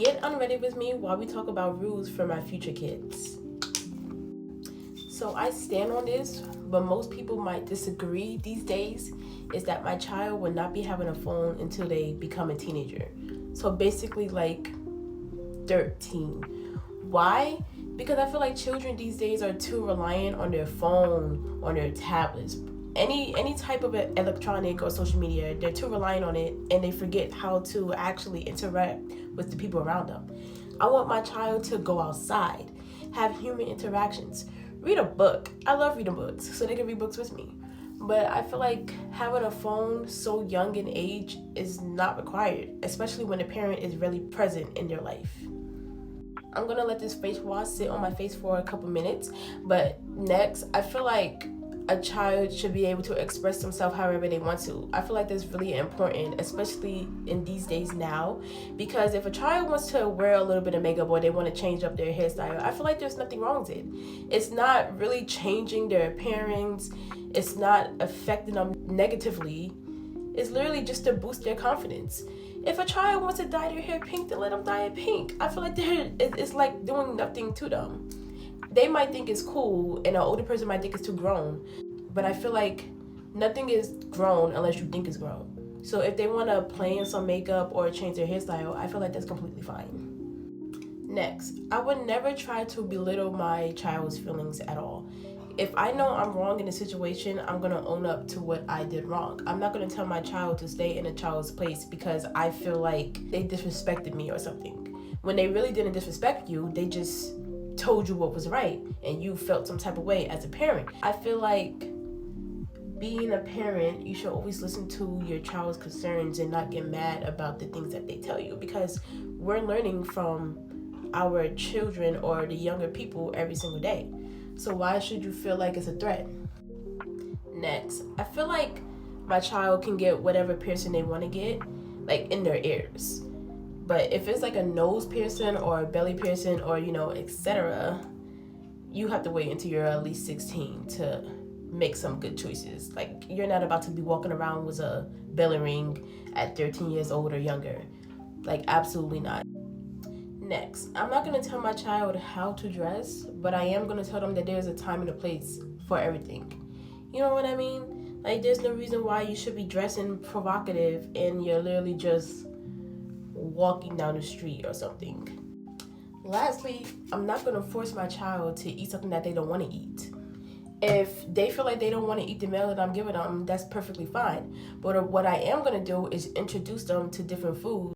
Get unready with me while we talk about rules for my future kids. So I stand on this, but most people might disagree these days, is that my child will not be having a phone until they become a teenager. So basically like 13. Why? Because I feel like children these days are too reliant on their phone, on their tablets, any type of electronic or social media. They're too reliant on it, and they forget how to actually interact with the people around them. I want my child to go outside, have human interactions, read a book. I love reading books, so they can read books with me. But I feel like having a phone so young in age is not required, especially when the parent is really present in their life. I'm gonna let this face wash sit on my face for a couple minutes. But next, I feel like a child should be able to express themselves however they want to. I feel like that's really important, especially in these days now, because if a child wants to wear a little bit of makeup or they want to change up their hairstyle, I feel like there's nothing wrong with it. It's not really changing their appearance. It's not affecting them negatively. It's literally just to boost their confidence. If a child wants to dye their hair pink, then let them dye it pink. I feel like it's like doing nothing to them. They might think it's cool, and an older person might think it's too grown. But I feel like nothing is grown unless you think it's grown. So if they want to play in some makeup or change their hairstyle, I feel like that's completely fine. Next, I would never try to belittle my child's feelings at all. If I know I'm wrong in a situation, I'm going to own up to what I did wrong. I'm not going to tell my child to stay in a child's place because I feel like they disrespected me or something. When they really didn't disrespect you, they just told you what was right and you felt some type of way as a parent. I feel like being a parent, you should always listen to your child's concerns and not get mad about the things that they tell you, because we're learning from our children or the younger people every single day. So why should you feel like it's a threat? Next, I feel like my child can get whatever piercing they want to get, like in their ears. But if it's like a nose piercing or a belly piercing or, etc., you have to wait until you're at least 16 to make some good choices. Like, you're not about to be walking around with a belly ring at 13 years old or younger. Like, absolutely not. Next, I'm not going to tell my child how to dress, but I am going to tell them that there's a time and a place for everything. You know what I mean? Like, there's no reason why you should be dressing provocative and you're literally just walking down the street or something. Lastly, I'm not going to force my child to eat something that they don't want to eat. If they feel like they don't want to eat the meal that I'm giving them, that's perfectly fine. But what I am going to do is introduce them to different foods